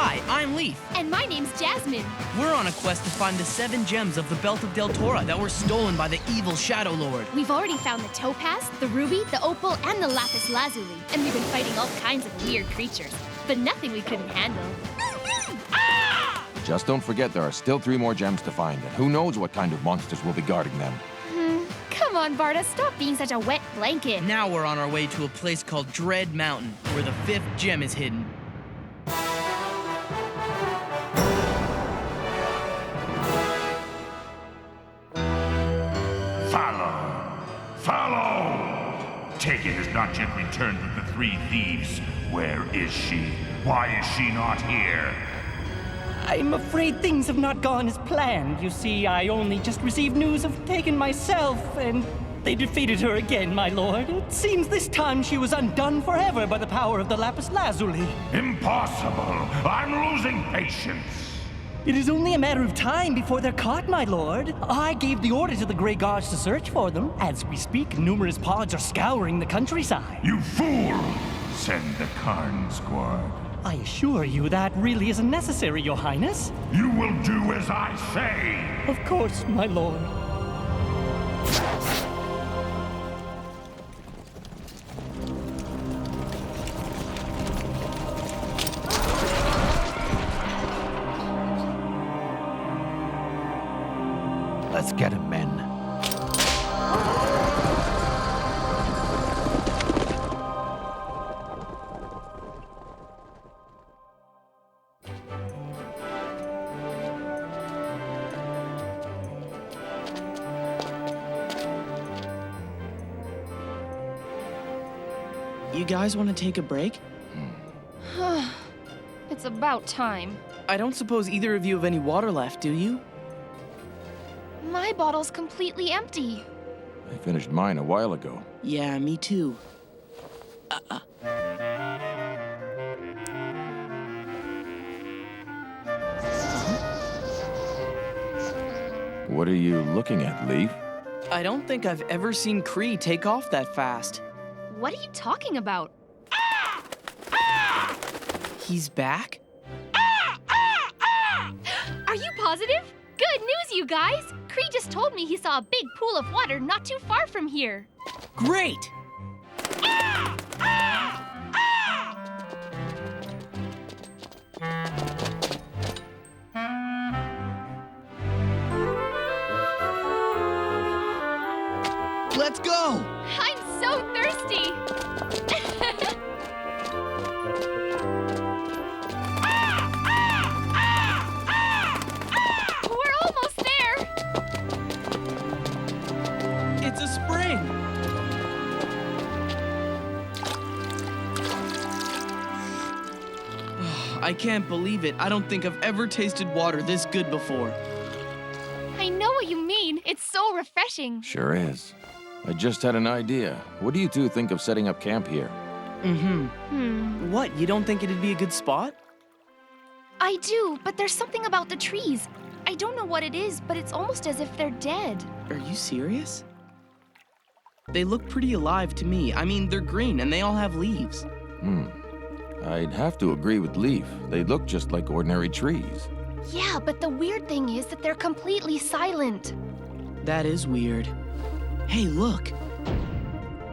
Hi, I'm Lief. And my name's Jasmine. We're on a quest to find the 7 gems of the Belt of Deltora that were stolen by the evil Shadow Lord. We've already found the topaz, the ruby, the opal, and the lapis lazuli. And we've been fighting all kinds of weird creatures, but nothing we couldn't handle. Just don't forget there are still 3 more gems to find, and who knows what kind of monsters will be guarding them. Come on, Barda, stop being such a wet blanket. Now we're on our way to a place called Dread Mountain, where the 5th gem is hidden. Follow! Tegan has not yet returned with the 3 thieves. Where is she? Why is she not here? I'm afraid things have not gone as planned. You see, I only just received news of Tegan myself, and they defeated her again, my lord. It seems this time she was undone forever by the power of the lapis lazuli. Impossible! I'm losing patience! It is only a matter of time before they're caught, my lord. I gave the order to the Grey Guards to search for them. As we speak, numerous pods are scouring the countryside. You fool! Send the Karn squad. I assure you that really isn't necessary, your highness. You will do as I say! Of course, my lord. Let's get him, men. You guys want to take a break? It's about time. I don't suppose either of you have any water left, do you? My bottle's completely empty. I finished mine a while ago. Yeah, me too. What are you looking at, Lief? I don't think I've ever seen Cree take off that fast. What are you talking about? He's back? Are you positive? Good news, you guys! Cree just told me he saw a big pool of water not too far from here. Great! Let's go! I'm so thirsty! We're almost there! It's a spring! I can't believe it. I don't think I've ever tasted water this good before. I know what you mean. It's so refreshing. Sure is. I just had an idea. What do you two think of setting up camp here? What, you don't think it'd be a good spot? I do, but there's something about the trees. I don't know what it is, but it's almost as if they're dead. Are you serious? They look pretty alive to me. I mean, they're green and they all have leaves. I'd have to agree with Lief. They look just like ordinary trees. Yeah, but the weird thing is that they're completely silent. That is weird. Hey, look.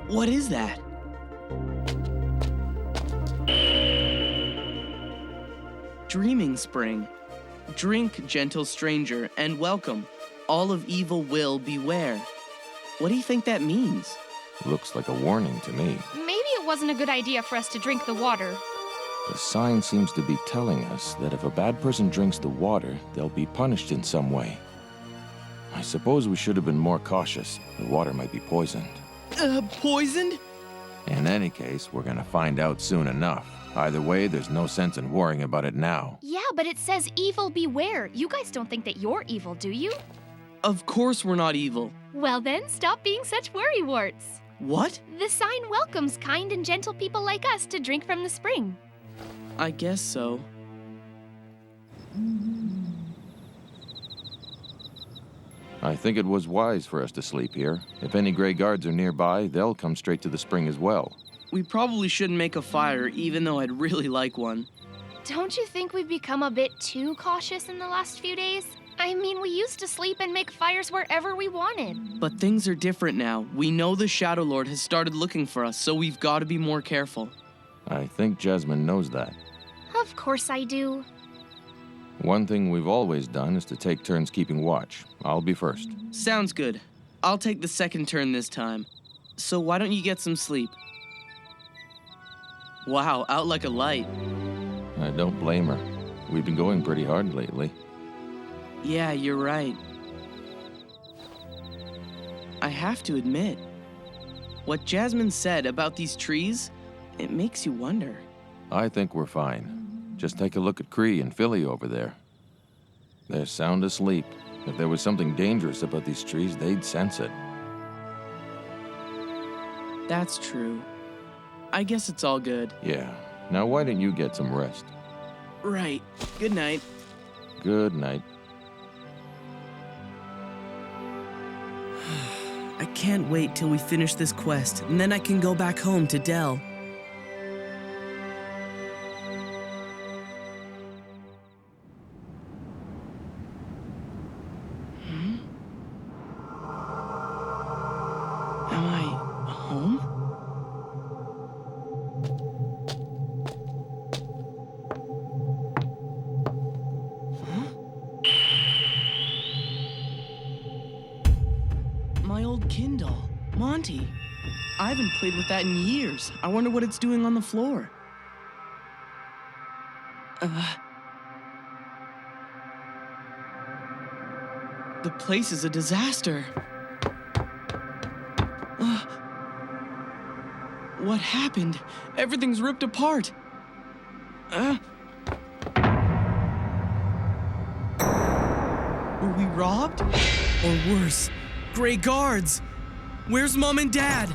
What is that? Dreaming Spring. Drink, gentle stranger, and welcome. All of evil will beware. What do you think that means? Looks like a warning to me. Maybe it wasn't a good idea for us to drink the water. The sign seems to be telling us that if a bad person drinks the water, they'll be punished in some way. I suppose we should have been more cautious. The water might be poisoned. Poisoned? In any case, we're gonna find out soon enough. Either way, there's no sense in worrying about it now. Yeah, but it says evil beware. You guys don't think that you're evil, do you? Of course we're not evil. Well then, stop being such worrywarts. What? The sign welcomes kind and gentle people like us to drink from the spring. I guess so. I think it was wise for us to sleep here. If any Grey Guards are nearby, they'll come straight to the spring as well. We probably shouldn't make a fire, even though I'd really like one. Don't you think we've become a bit too cautious in the last few days? I mean, we used to sleep and make fires wherever we wanted. But things are different now. We know the Shadow Lord has started looking for us, so we've got to be more careful. I think Jasmine knows that. Of course I do. One thing we've always done is to take turns keeping watch. I'll be first. Sounds good. I'll take the second turn this time. So why don't you get some sleep? Wow, out like a light. I don't blame her. We've been going pretty hard lately. Yeah, you're right. I have to admit, what Jasmine said about these trees, it makes you wonder. I think we're fine. Just take a look at Cree and Philly over there. They're sound asleep. If there was something dangerous about these trees, they'd sense it. That's true. I guess it's all good. Yeah. Now why don't you get some rest? Right. Good night. Good night. I can't wait till we finish this quest, and then I can go back home to Del. Am I home? My old Kindle, Monty. I haven't played with that in years. I wonder what it's doing on the floor. The place is a disaster. What happened? Everything's ripped apart. Were we robbed? Or worse, Grey Guards! Where's Mom and Dad?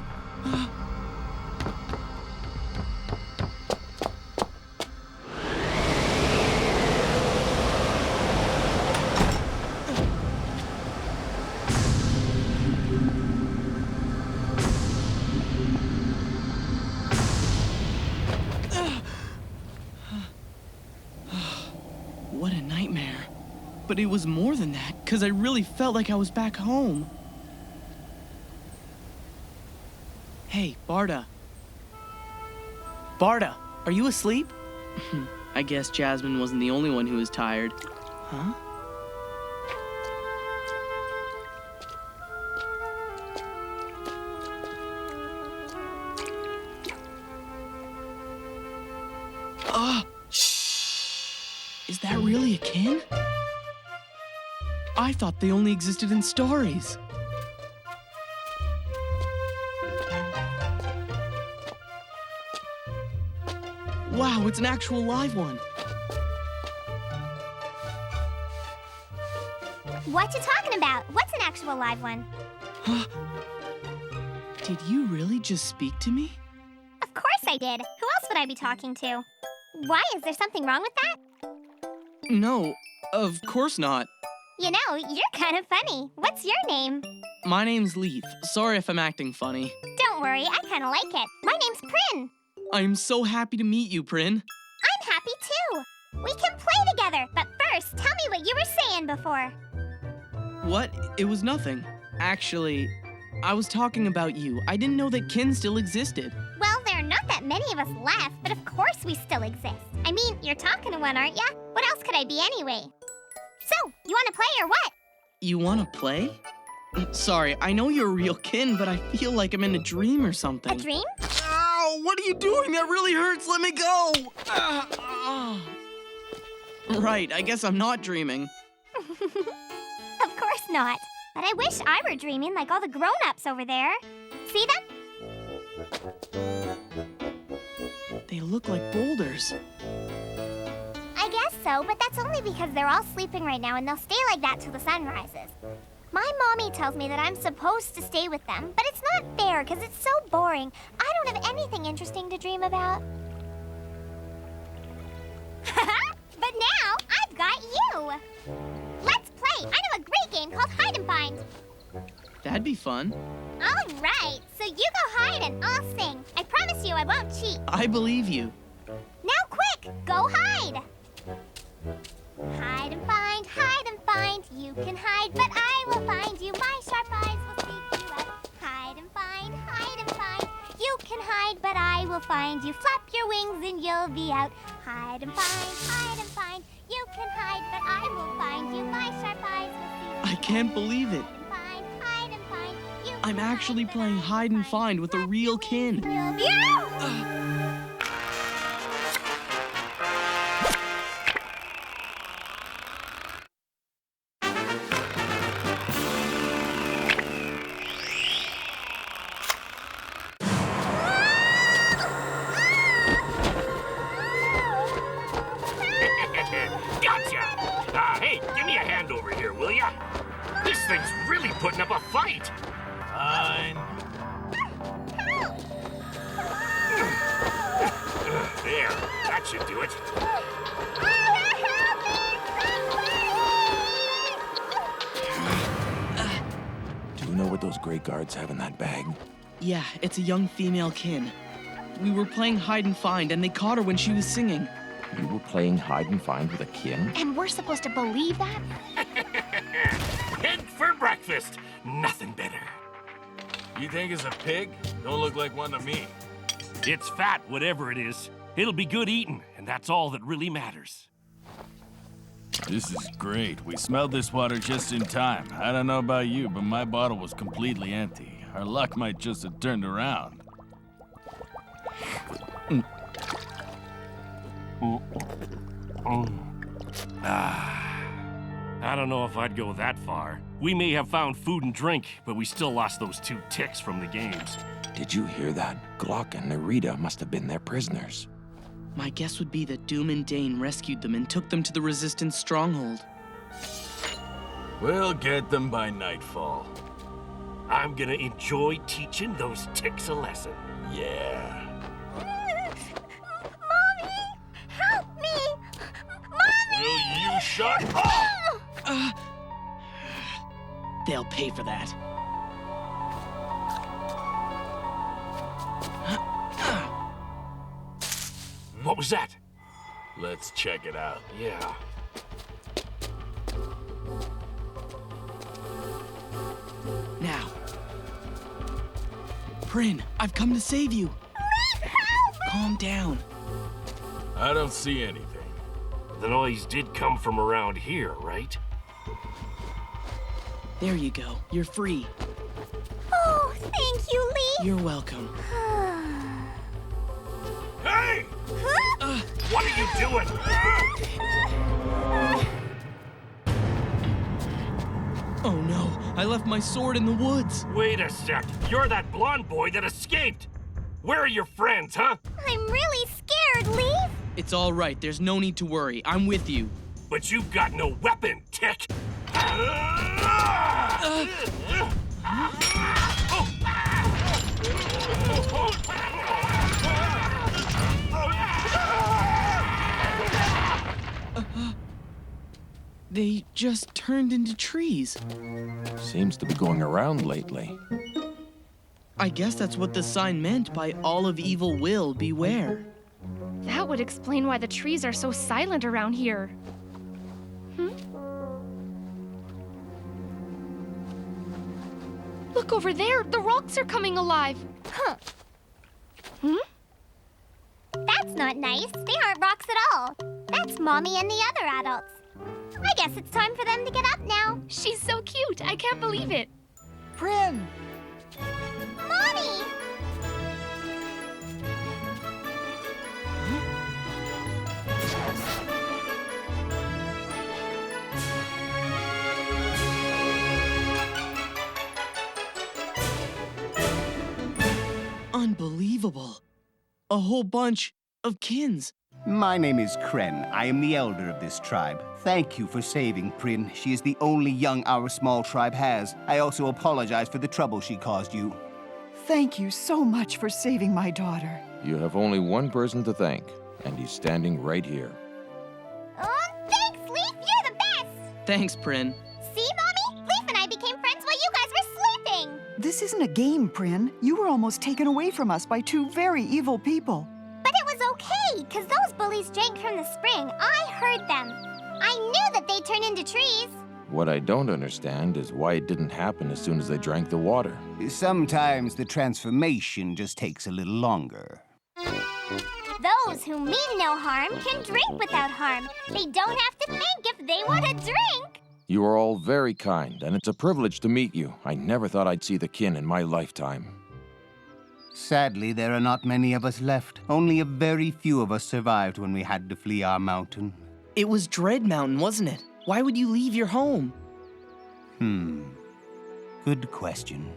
What a nightmare. But it was more than that, because I really felt like I was back home. Hey, Barda. Barda, are you asleep? I guess Jasmine wasn't the only one who was tired. Huh? Is that really a kin? I thought they only existed in stories. Wow, it's an actual live one. What you talking about? What's an actual live one? Did you really just speak to me? Of course I did. Who else would I be talking to? Why, is there something wrong with that? No, of course not. You know, you're kind of funny. What's your name? My name's Lief. Sorry if I'm acting funny. Don't worry, I kind of like it. My name's Prin. I'm so happy to meet you, Prin. I'm happy too. We can play together, but first, tell me what you were saying before. What? It was nothing. Actually, I was talking about you. I didn't know that kin still existed. Well, there are not that many of us left, but of course we still exist. I mean, you're talking to one, aren't ya? What else could I be anyway? So, you want to play or what? You want to play? Sorry, I know you're a real kin, but I feel like I'm in a dream or something. A dream? Ow! What are you doing? That really hurts. Let me go! Right, I guess I'm not dreaming. Of course not. But I wish I were dreaming like all the grown-ups over there. See them? They look like boulders. I guess so, but that's only because they're all sleeping right now and they'll stay like that till the sun rises. My mommy tells me that I'm supposed to stay with them, but it's not fair because it's so boring. I don't have anything interesting to dream about. But now I've got you! Let's play! I know a great game called Hide and Find. That'd be fun. All right, so you go hide and I'll sing. I promise you I won't cheat. I believe you. Now quick! quick, go hide! Hide and find, you can hide, but I will find you. My sharp eyes will seek you out. Hide and find, you can hide, but I will find you. Flap your wings and you'll be out. Hide and find, you can hide, but I will find you. My sharp eyes will seek you I can't believe it. Hide and find, you I'm can actually hide, but playing I will hide and find with a Flap real your kin. wings and you'll be out. Gotcha! Hey, give me a hand over here, will ya? This thing's really putting up a fight. Fine. There, that should do it. Do you know what those gray guards have in that bag? Yeah, it's a young female kin. We were playing hide and find, and they caught her when she was singing. You were playing hide and find with a kin? And we're supposed to believe that? Head for breakfast. Nothing better. You think it's a pig? Don't look like one to me. It's fat, whatever it is. It'll be good eating, and that's all that really matters. This is great. We smelled this water just in time. I don't know about you, but my bottle was completely empty. Our luck might just have turned around. I don't know if I'd go that far. We may have found food and drink, but we still lost those 2 ticks from the games. Did you hear that? Glock and Nerita must have been their prisoners. My guess would be that Doom and Dane rescued them and took them to the Resistance stronghold. We'll get them by nightfall. I'm gonna enjoy teaching those ticks a lesson. Yeah. Mommy, help me! Mommy! Will you shut up? They'll pay for that. What was that? Let's check it out. Yeah. Now. Prin, I've come to save you. Calm down. I don't see anything. The noise did come from around here, right? There you go. You're free. Oh, thank you, Lief. You're welcome. Hey! What are you doing? Oh no, I left my sword in the woods. Wait a sec. You're that blonde boy that escaped. Where are your friends, huh? I'm really scared, Lief. It's all right. There's no need to worry. I'm with you. But you've got no weapon, Tick. They just turned into trees. Seems to be going around lately. I guess that's what the sign meant by all of evil will beware. That would explain why the trees are so silent around here. Look over there! The rocks are coming alive! Huh. That's not nice. They aren't rocks at all. That's Mommy and the other adults. I guess it's time for them to get up now. She's so cute! I can't believe it! Prin! Mommy! Unbelievable. A whole bunch of kins. My name is Kren. I am the elder of this tribe. Thank you for saving Prin. She is the only young our small tribe has. I also apologize for the trouble she caused you. Thank you so much for saving my daughter. You have only one person to thank, and he's standing right here. Oh, thanks, Lief. You're the best. Thanks, Prin. See, Mommy? Lief and I became friends while you guys were sleeping. This isn't a game, Prin. You were almost taken away from us by 2 very evil people. But it was okay, because those lilies drank from the spring. I heard them. I knew that they'd turn into trees. What I don't understand is why it didn't happen as soon as they drank the water. Sometimes the transformation just takes a little longer. Those who mean no harm can drink without harm. They don't have to think if they want to drink. You are all very kind, and it's a privilege to meet you. I never thought I'd see the kin in my lifetime. Sadly, there are not many of us left. Only a very few of us survived when we had to flee our mountain. It was Dread Mountain, wasn't it? Why would you leave your home? Good question.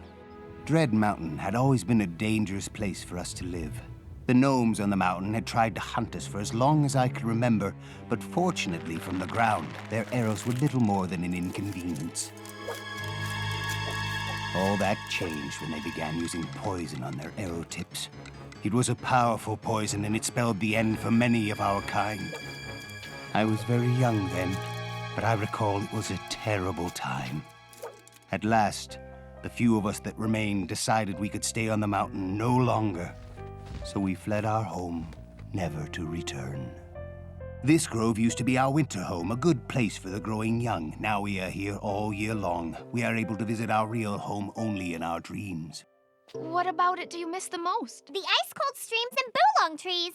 Dread Mountain had always been a dangerous place for us to live. The gnomes on the mountain had tried to hunt us for as long as I could remember, but fortunately from the ground, their arrows were little more than an inconvenience. All that changed when they began using poison on their arrow tips. It was a powerful poison, and it spelled the end for many of our kind. I was very young then, but I recall it was a terrible time. At last, the few of us that remained decided we could stay on the mountain no longer. So we fled our home, never to return. This grove used to be our winter home, a good place for the growing young. Now we are here all year long. We are able to visit our real home only in our dreams. What about it do you miss the most? The ice-cold streams and boolong trees.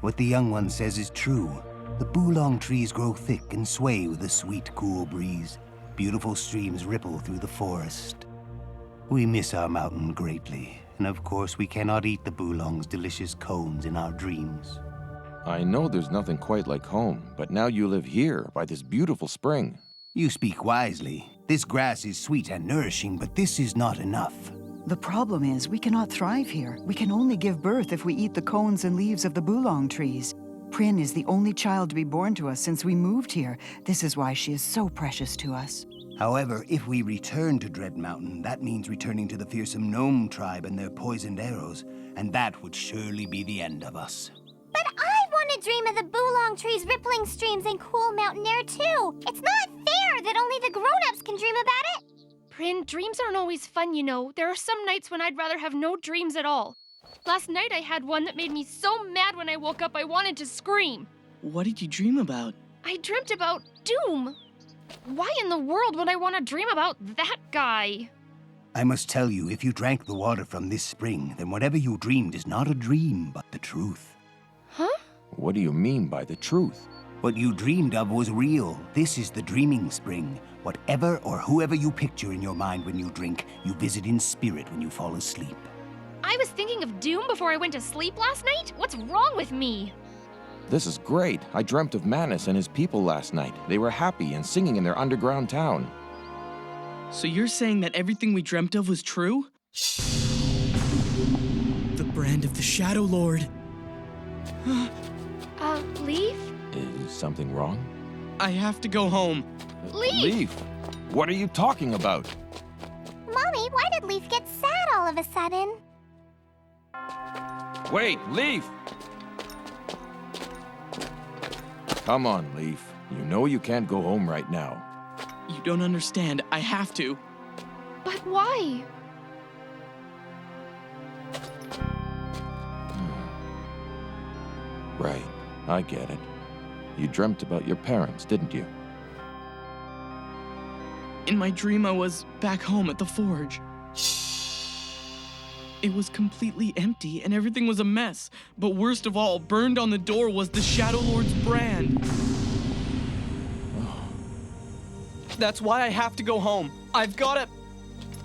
What the young one says is true. The boolong trees grow thick and sway with a sweet, cool breeze. Beautiful streams ripple through the forest. We miss our mountain greatly. And of course, we cannot eat the boolong's delicious cones in our dreams. I know there's nothing quite like home, but now you live here by this beautiful spring. You speak wisely. This grass is sweet and nourishing, but this is not enough. The problem is we cannot thrive here. We can only give birth if we eat the cones and leaves of the boolong trees. Prin is the only child to be born to us since we moved here. This is why she is so precious to us. However, if we return to Dread Mountain, that means returning to the fearsome gnome tribe and their poisoned arrows, and that would surely be the end of us. But I want to dream of the boolong trees, rippling streams, and cool mountain air too. It's not fair that only the grown-ups can dream about it. Prin, dreams aren't always fun, you know. There are some nights when I'd rather have no dreams at all. Last night I had one that made me so mad when I woke up I wanted to scream. What did you dream about? I dreamt about Doom. Why in the world would I want to dream about that guy? I must tell you, if you drank the water from this spring, then whatever you dreamed is not a dream, but the truth. Huh? What do you mean by the truth? What you dreamed of was real. This is the dreaming spring. Whatever or whoever you picture in your mind when you drink, you visit in spirit when you fall asleep. I was thinking of Doom before I went to sleep last night? What's wrong with me? This is great. I dreamt of Manus and his people last night. They were happy and singing in their underground town. So you're saying that everything we dreamt of was true? The brand of the Shadow Lord. Lief? Is something wrong? I have to go home. Lief! Lief! What are you talking about? Mommy, why did Lief get sad all of a sudden? Wait, Lief! Come on, Lief. You know you can't go home right now. You don't understand. I have to. But why? Right. I get it. You dreamt about your parents, didn't you? In my dream, I was back home at the forge. It was completely empty and everything was a mess. But worst of all, burned on the door was the Shadow Lord's brand. That's why I have to go home. I've gotta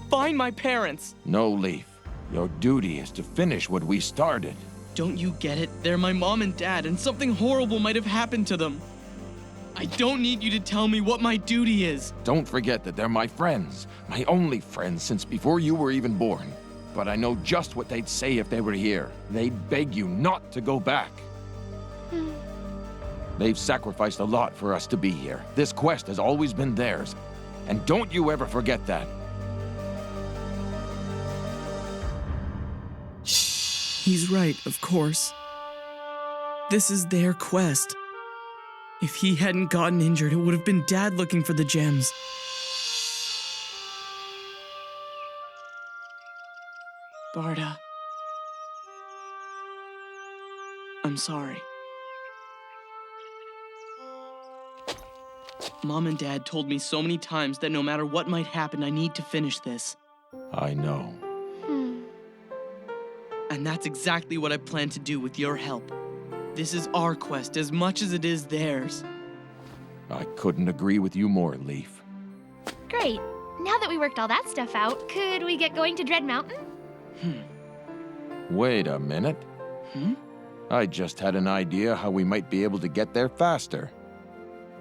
find my parents. No, Lief. Your duty is to finish what we started. Don't you get it? They're my mom and dad, and something horrible might have happened to them. I don't need you to tell me what my duty is. Don't forget that they're my friends. My only friends since before you were even born. But I know just what they'd say if they were here. They'd beg you not to go back. They've sacrificed a lot for us to be here. This quest has always been theirs. And don't you ever forget that. He's right, of course. This is their quest. If he hadn't gotten injured, it would have been Dad looking for the gems. Barda. I'm sorry. Mom and Dad told me so many times that no matter what might happen, I need to finish this. I know. And that's exactly what I plan to do with your help. This is our quest as much as it is theirs. I couldn't agree with you more, Lief. Great. Now that we worked all that stuff out, could we get going to Dread Mountain? Wait a minute. I just had an idea how we might be able to get there faster.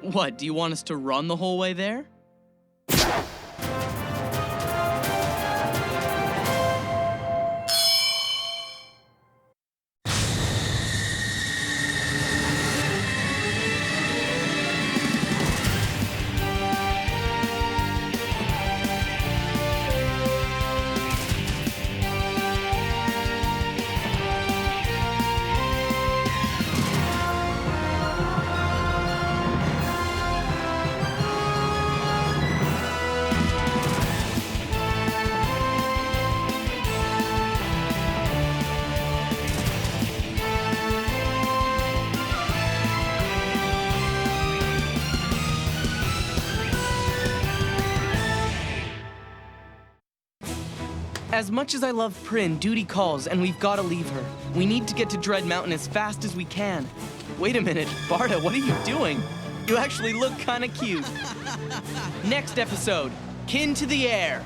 What, do you want us to run the whole way there? As much as I love Prin, duty calls, and we've got to leave her. We need to get to Dread Mountain as fast as we can. Wait a minute, Barda, what are you doing? You actually look kind of cute. Next episode, Kin to the Air.